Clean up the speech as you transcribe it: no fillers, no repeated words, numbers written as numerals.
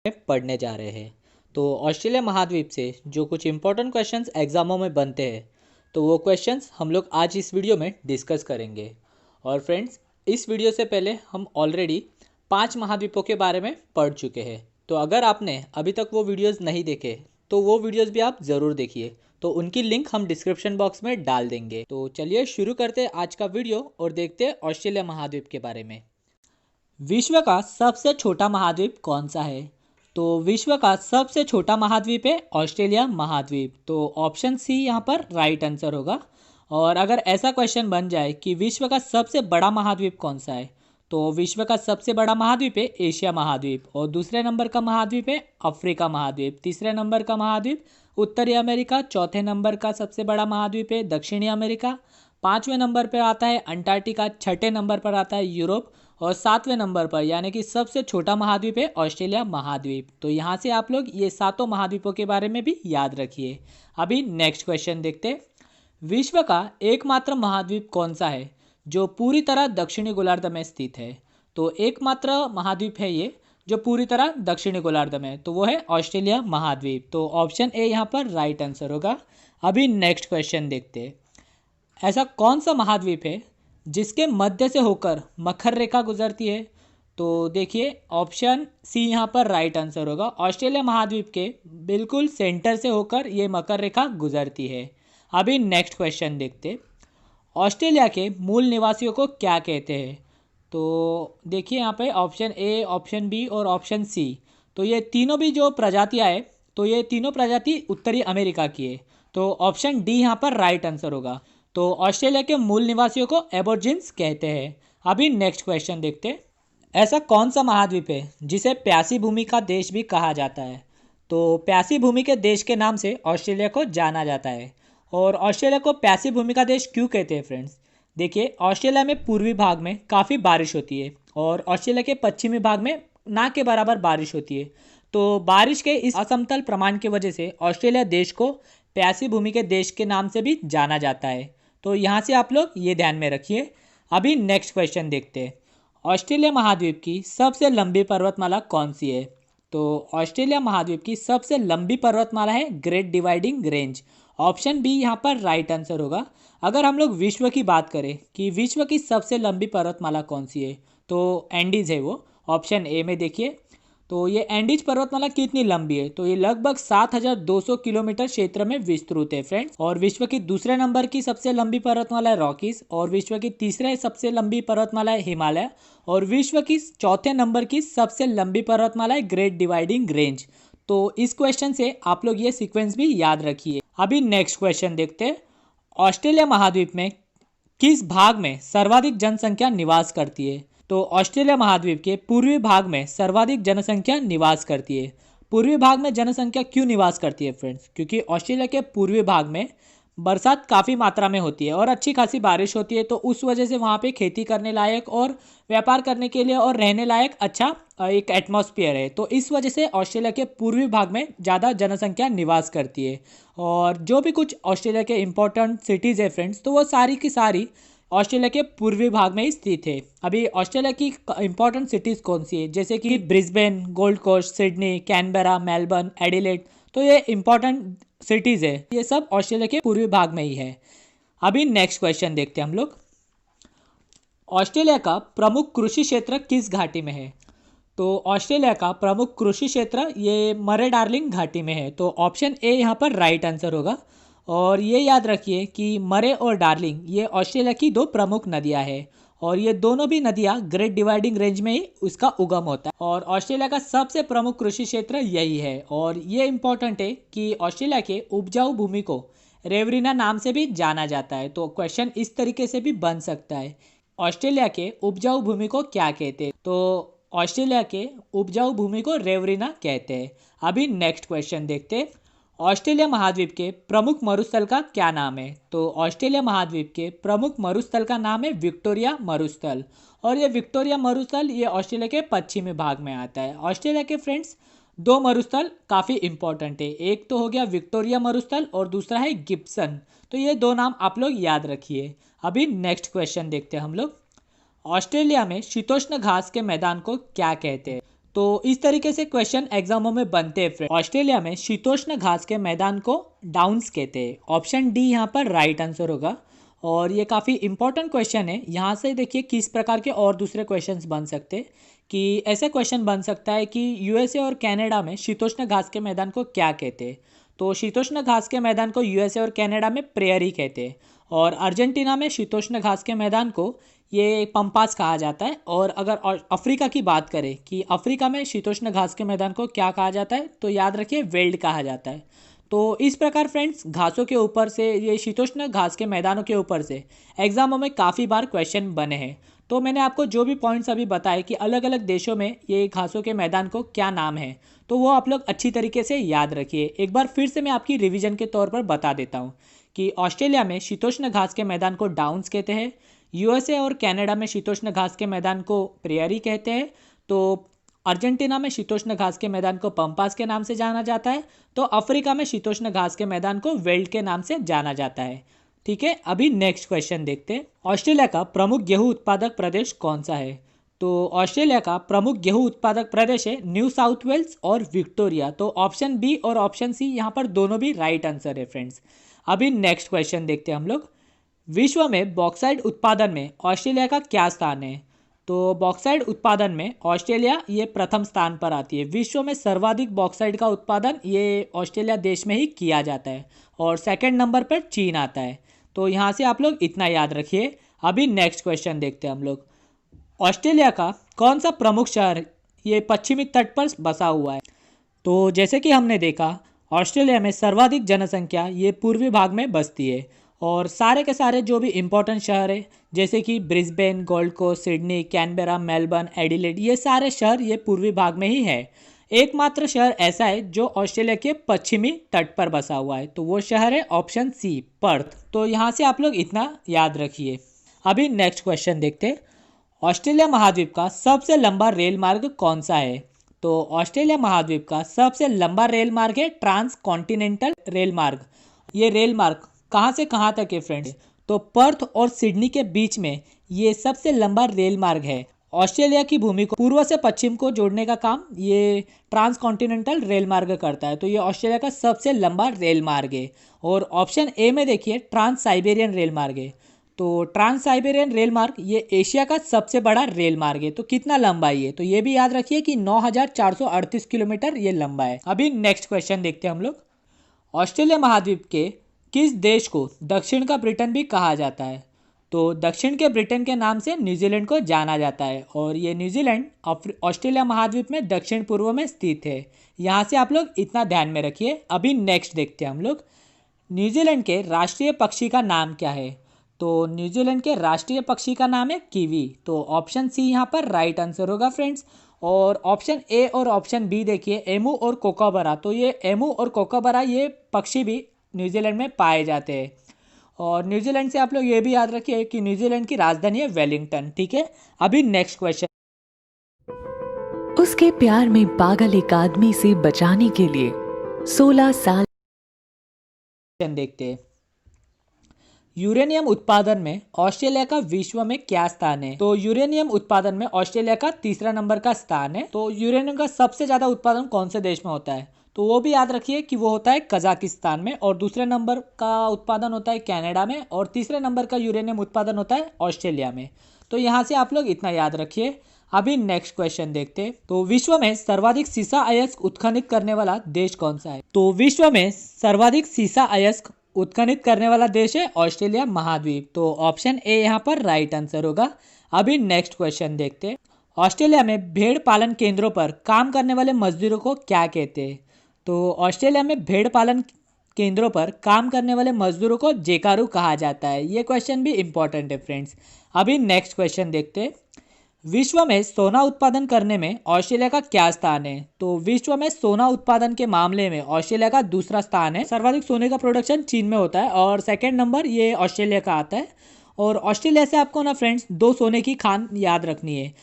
पढ़ने जा रहे हैं। तो ऑस्ट्रेलिया महाद्वीप से जो कुछ इंपॉर्टेंट क्वेश्चंस एग्जामों में बनते हैं, तो वो क्वेश्चंस हम लोग आज इस वीडियो में डिस्कस करेंगे। और फ्रेंड्स, इस वीडियो से पहले हम ऑलरेडी 5 महाद्वीपों के बारे में पढ़ चुके हैं। तो अगर आपने अभी तक वो वीडियोस नहीं देखे तो वो वीडियोस भी आप ज़रूर देखिए। तो उनकी लिंक हम डिस्क्रिप्शन बॉक्स में डाल देंगे। तो चलिए शुरू करते हैं आज का वीडियो और देखते हैं ऑस्ट्रेलिया महाद्वीप के बारे में। विश्व का सबसे छोटा महाद्वीप कौन सा है? तो विश्व का सबसे छोटा महाद्वीप है ऑस्ट्रेलिया महाद्वीप। तो ऑप्शन सी यहाँ पर राइट आंसर होगा। और अगर ऐसा क्वेश्चन बन जाए कि विश्व का सबसे बड़ा महाद्वीप कौन सा है, तो विश्व का सबसे बड़ा महाद्वीप है एशिया महाद्वीप, और दूसरे नंबर का महाद्वीप है अफ्रीका महाद्वीप, तीसरे नंबर का महाद्वीप उत्तरी अमेरिका, चौथे नंबर का सबसे बड़ा महाद्वीप है दक्षिणी अमेरिका, पाँचवें नंबर पर आता है अंटार्कटिका, छठे नंबर पर आता है यूरोप, और सातवें नंबर पर यानी कि सबसे छोटा महाद्वीप है ऑस्ट्रेलिया महाद्वीप। तो यहाँ से आप लोग ये सातों महाद्वीपों के बारे में भी याद रखिए। अभी नेक्स्ट क्वेश्चन देखते हैं। विश्व का एकमात्र महाद्वीप कौन सा है जो पूरी तरह दक्षिणी गोलार्ध में स्थित है? तो एकमात्र महाद्वीप है ये जो पूरी तरह दक्षिणी गोलार्ध में है, तो वो है ऑस्ट्रेलिया महाद्वीप। तो ऑप्शन ए यहाँ पर राइट आंसर होगा। अभी नेक्स्ट क्वेश्चन देखते हैं। ऐसा कौन सा महाद्वीप है जिसके मध्य से होकर मकर रेखा गुजरती है? तो देखिए ऑप्शन सी यहाँ पर राइट आंसर होगा। ऑस्ट्रेलिया महाद्वीप के बिल्कुल सेंटर से होकर ये मकर रेखा गुजरती है। अभी नेक्स्ट क्वेश्चन देखते। ऑस्ट्रेलिया के मूल निवासियों को क्या कहते हैं? तो देखिए यहाँ पे ऑप्शन ए, ऑप्शन बी और ऑप्शन सी, तो ये तीनों भी जो प्रजातियाँ है, तो ये तीनों प्रजाति उत्तरी अमेरिका की है। तो ऑप्शन डी यहाँ पर राइट आंसर होगा। तो ऑस्ट्रेलिया के मूल निवासियों को एबोर्जिन्स कहते हैं। अभी नेक्स्ट क्वेश्चन देखते हैं। ऐसा कौन सा महाद्वीप है जिसे प्यासी भूमि का देश भी कहा जाता है? तो प्यासी भूमि के देश के नाम से ऑस्ट्रेलिया को जाना जाता है। और ऑस्ट्रेलिया को प्यासी भूमि का देश क्यों कहते हैं फ्रेंड्स? देखिए ऑस्ट्रेलिया में पूर्वी भाग में काफ़ी बारिश होती है और ऑस्ट्रेलिया के पश्चिमी भाग में ना के बराबर बारिश होती है। तो बारिश के इस असमतल प्रमाण की वजह से ऑस्ट्रेलिया देश को प्यासी भूमि के देश के नाम से भी जाना जाता है। तो यहाँ से आप लोग ये ध्यान में रखिए। अभी नेक्स्ट क्वेश्चन देखते हैं। ऑस्ट्रेलिया महाद्वीप की सबसे लंबी पर्वतमाला कौन सी है? तो ऑस्ट्रेलिया महाद्वीप की सबसे लंबी पर्वतमाला है Great Dividing Range. Option B यहाँ पर राइट आंसर होगा। अगर हम लोग विश्व की बात करें कि विश्व की सबसे लंबी पर्वतमाला कौन सी है, तो एंडीज है वो। ऑप्शन ए में देखिए, तो ये एंडीज पर्वतमाला कितनी लंबी है? तो ये लगभग 7,200 किलोमीटर क्षेत्र में विस्तृत है फ्रेंड्स। और विश्व की दूसरे नंबर की सबसे लंबी पर्वतमाला है रॉकीज, और विश्व की तीसरे सबसे लंबी पर्वतमाला है हिमालय, और विश्व की चौथे नंबर की सबसे लंबी पर्वतमाला है ग्रेट डिवाइडिंग रेंज। तो इस क्वेश्चन से आप लोग ये सीक्वेंस भी याद रखिए। अभी नेक्स्ट क्वेश्चन देखते हैं। ऑस्ट्रेलिया महाद्वीप में किस भाग में सर्वाधिक जनसंख्या निवास करती है? तो ऑस्ट्रेलिया महाद्वीप के पूर्वी भाग में सर्वाधिक जनसंख्या निवास करती है। पूर्वी भाग में जनसंख्या क्यों निवास करती है फ्रेंड्स? क्योंकि ऑस्ट्रेलिया के पूर्वी भाग में बरसात काफ़ी मात्रा में होती है और अच्छी खासी बारिश होती है, तो उस वजह से वहाँ पे खेती करने लायक और व्यापार करने के लिए और रहने लायक अच्छा एक एटमॉस्फेयर है। तो इस वजह से ऑस्ट्रेलिया के पूर्वी भाग में ज़्यादा जनसंख्या निवास करती है। और जो भी कुछ ऑस्ट्रेलिया के इम्पोर्टेंट सिटीज़ है फ्रेंड्स, तो वो सारी की सारी ऑस्ट्रेलिया के पूर्वी भाग में ही स्थित है। अभी ऑस्ट्रेलिया की इंपॉर्टेंट सिटीज़ कौन सी है? जैसे कि Brisbane, Gold Coast, Sydney, Canberra, Melbourne, Adelaide, तो ये इंपॉर्टेंट सिटीज़ है। ये सब ऑस्ट्रेलिया के पूर्वी भाग में ही है। अभी नेक्स्ट क्वेश्चन देखते हैं हम लोग। ऑस्ट्रेलिया का प्रमुख कृषि क्षेत्र किस घाटी में है? तो ऑस्ट्रेलिया का प्रमुख कृषि क्षेत्र ये मरे डार्लिंग घाटी में है। तो ऑप्शन ए यहाँ पर राइट आंसर होगा। और ये याद रखिए कि मरे और डार्लिंग ये ऑस्ट्रेलिया की दो प्रमुख नदियाँ हैं, और ये दोनों भी नदियाँ ग्रेट डिवाइडिंग रेंज में ही उसका उगम होता है। और ऑस्ट्रेलिया का सबसे प्रमुख कृषि क्षेत्र यही है। और ये इम्पोर्टेंट है कि ऑस्ट्रेलिया के उपजाऊ भूमि को रेवरीना नाम से भी जाना जाता है। तो क्वेश्चन इस तरीके से भी बन सकता है, ऑस्ट्रेलिया के उपजाऊ भूमि को क्या कहते हैं? तो ऑस्ट्रेलिया के उपजाऊ भूमि को रेवरीना कहते हैं। अभी नेक्स्ट क्वेश्चन देखते हैं। ऑस्ट्रेलिया महाद्वीप के प्रमुख मरुस्थल का क्या नाम है? तो ऑस्ट्रेलिया महाद्वीप के प्रमुख मरुस्थल का नाम है विक्टोरिया मरुस्थल। और ये विक्टोरिया मरुस्थल ये ऑस्ट्रेलिया के पश्चिमी भाग में आता है। ऑस्ट्रेलिया के फ्रेंड्स दो मरुस्थल काफ़ी इंपॉर्टेंट है, एक तो हो गया विक्टोरिया मरुस्थल और दूसरा है गिब्सन। तो ये दो नाम आप लोग याद रखिए। अभी नेक्स्ट क्वेश्चन देखते हैं हम लोग। ऑस्ट्रेलिया में शीतोष्ण घास के मैदान को क्या कहते हैं? तो इस तरीके से क्वेश्चन एग्जामों में बनते हैं फ्रेंड। ऑस्ट्रेलिया में शीतोष्ण घास के मैदान को डाउन्स कहते हैं। ऑप्शन डी यहाँ पर राइट आंसर होगा और ये काफ़ी इंपॉर्टेंट क्वेश्चन है। यहाँ से देखिए किस प्रकार के और दूसरे क्वेश्चंस बन सकते हैं कि ऐसे क्वेश्चन बन सकता है कि यूएसए और कनाडा में शीतोष्ण घास के मैदान को क्या कहते हैं। तो शीतोष्ण घास के मैदान को यूएसए और कनाडा में प्रेयरी कहते हैं और अर्जेंटीना में शीतोष्ण घास के मैदान को ये पंपास कहा जाता है। और अगर अफ्रीका की बात करें कि अफ्रीका में शीतोष्ण घास के मैदान को क्या कहा जाता है, तो याद रखिए वेल्ड कहा जाता है। तो इस प्रकार फ्रेंड्स घासों के ऊपर से, ये शीतोष्ण घास के मैदानों के ऊपर से एग्जामों में काफ़ी बार क्वेश्चन बने हैं। तो मैंने आपको जो भी पॉइंट्स अभी बताए कि अलग अलग देशों में ये घासों के मैदान को क्या नाम है, तो वो आप लोग अच्छी तरीके से याद रखिए। एक बार फिर से मैं आपकी रिवीजन के तौर पर बता देता हूँ कि ऑस्ट्रेलिया में शीतोष्ण घास के मैदान को डाउन्स कहते हैं, यूएसए और कनाडा में शीतोष्ण घास के मैदान को प्रेयरी कहते हैं, तो अर्जेंटीना में शीतोष्ण घास के मैदान को पंपास के नाम से जाना जाता है, तो अफ्रीका में शीतोष्ण घास के मैदान को वेल्ड के नाम से जाना जाता है। ठीक है, अभी नेक्स्ट क्वेश्चन देखते हैं। ऑस्ट्रेलिया का प्रमुख गेहूं उत्पादक प्रदेश कौन सा है? तो ऑस्ट्रेलिया का प्रमुख गेहूं उत्पादक प्रदेश है न्यू साउथ वेल्स और विक्टोरिया। तो ऑप्शन बी और ऑप्शन सी यहाँ पर दोनों भी राइट आंसर है फ्रेंड्स। अभी नेक्स्ट क्वेश्चन देखते हैं हम लोग। विश्व में बॉक्साइट उत्पादन में ऑस्ट्रेलिया का क्या स्थान है? तो बॉक्साइट उत्पादन में ऑस्ट्रेलिया ये प्रथम स्थान पर आती है। विश्व में सर्वाधिक बॉक्साइट का उत्पादन ये ऑस्ट्रेलिया देश में ही किया जाता है और सेकंड नंबर पर चीन आता है। तो यहाँ से आप लोग इतना याद रखिए। अभी नेक्स्ट क्वेश्चन देखते हैं हम लोग। ऑस्ट्रेलिया का कौन सा प्रमुख शहर ये पश्चिमी तट पर बसा हुआ है? तो जैसे कि हमने देखा ऑस्ट्रेलिया में सर्वाधिक जनसंख्या ये पूर्वी भाग में बसती है और सारे के सारे जो भी इम्पोर्टेंट शहर है जैसे कि Brisbane, Gold Coast, Sydney, Canberra, Melbourne, Adelaide, ये सारे शहर ये पूर्वी भाग में ही है। एकमात्र शहर ऐसा है जो ऑस्ट्रेलिया के पश्चिमी तट पर बसा हुआ है, तो वो शहर है ऑप्शन सी, पर्थ। तो यहाँ से आप लोग इतना याद रखिए। अभी नेक्स्ट क्वेश्चन देखते हैं। ऑस्ट्रेलिया महाद्वीप का सबसे लंबा रेल मार्ग कौन सा है? तो ऑस्ट्रेलिया महाद्वीप का सबसे लंबा रेल मार्ग है ट्रांस कॉन्टिनेंटल रेल मार्ग। ये रेल मार्ग कहाँ से कहाँ तक है फ्रेंड्स? तो पर्थ और सिडनी के बीच में ये सबसे लंबा रेल मार्ग है। ऑस्ट्रेलिया की भूमि को पूर्व से पश्चिम को जोड़ने का काम ये ट्रांस कॉन्टिनेंटल रेल मार्ग करता है। तो ये ऑस्ट्रेलिया का सबसे लंबा रेल मार्ग है। और ऑप्शन ए में देखिए ट्रांस साइबेरियन रेल मार्ग है। तो ट्रांस साइबेरियन रेल मार्ग ये एशिया का सबसे बड़ा रेल मार्ग है। तो कितना लंबा है ये? तो ये भी याद रखिए कि 9,438 किलोमीटर ये लंबा है। अभी नेक्स्ट क्वेश्चन देखते हैं हम लोग। ऑस्ट्रेलिया महाद्वीप के किस देश को दक्षिण का ब्रिटेन भी कहा जाता है? तो दक्षिण के ब्रिटेन के नाम से न्यूजीलैंड को जाना जाता है और ये न्यूजीलैंड ऑस्ट्रेलिया महाद्वीप में दक्षिण पूर्व में स्थित है। यहाँ से आप लोग इतना ध्यान में रखिए। अभी नेक्स्ट देखते हैं हम लोग। न्यूजीलैंड के राष्ट्रीय पक्षी का नाम क्या है? तो न्यूजीलैंड के राष्ट्रीय पक्षी का नाम है कीवी। तो ऑप्शन सी यहाँ पर राइट आंसर होगा फ्रेंड्स। और ऑप्शन ए और ऑप्शन बी देखिए एमू और कोकाबरा। तो ये एमू और कोकाबरा ये पक्षी भी न्यूजीलैंड में पाए जाते हैं। और न्यूजीलैंड से आप लोग ये भी याद रखिए कि न्यूजीलैंड की राजधानी है वेलिंगटन। ठीक है, अभी नेक्स्ट क्वेश्चन। उसके प्यार में पागल एक आदमी से बचाने के लिए 16 साल देखते हैं। यूरेनियम उत्पादन में ऑस्ट्रेलिया का विश्व में क्या स्थान है? तो यूरेनियम उत्पादन में ऑस्ट्रेलिया का तीसरा नंबर का स्थान है। तो यूरेनियम का सबसे ज्यादा उत्पादन कौन से देश में होता है? तो वो भी याद रखिए कि वो होता है कजाकिस्तान में और दूसरे नंबर का उत्पादन होता है कनाडा में और तीसरे नंबर का यूरेनियम उत्पादन होता है ऑस्ट्रेलिया में। तो यहाँ से आप लोग इतना याद रखिए। अभी नेक्स्ट क्वेश्चन देखते हैं। तो विश्व में सर्वाधिक सीसा अयस्क उत्खनित करने वाला देश कौन सा है? तो विश्व में सर्वाधिक सीसा अयस्क उत्खनित करने वाला देश है ऑस्ट्रेलिया महाद्वीप। तो ऑप्शन ए यहाँ पर राइट आंसर होगा। अभी नेक्स्ट क्वेश्चन देखते हैं। ऑस्ट्रेलिया में भेड़ पालन केंद्रों पर काम करने वाले मजदूरों को क्या कहते हैं? तो ऑस्ट्रेलिया में भेड़ पालन केंद्रों पर काम करने वाले मजदूरों को जेकारू कहा जाता है। ये क्वेश्चन भी इंपॉर्टेंट है फ्रेंड्स। अभी नेक्स्ट क्वेश्चन देखते हैं। विश्व में सोना उत्पादन करने में ऑस्ट्रेलिया का क्या स्थान है? तो विश्व में सोना उत्पादन के मामले में ऑस्ट्रेलिया का दूसरा स्थान है। सर्वाधिक सोने का प्रोडक्शन चीन में होता है और सेकंड नंबर ये ऑस्ट्रेलिया का आता है। और ऑस्ट्रेलिया से आपको ना फ्रेंड्स 2 सोने की खान याद रखनी है।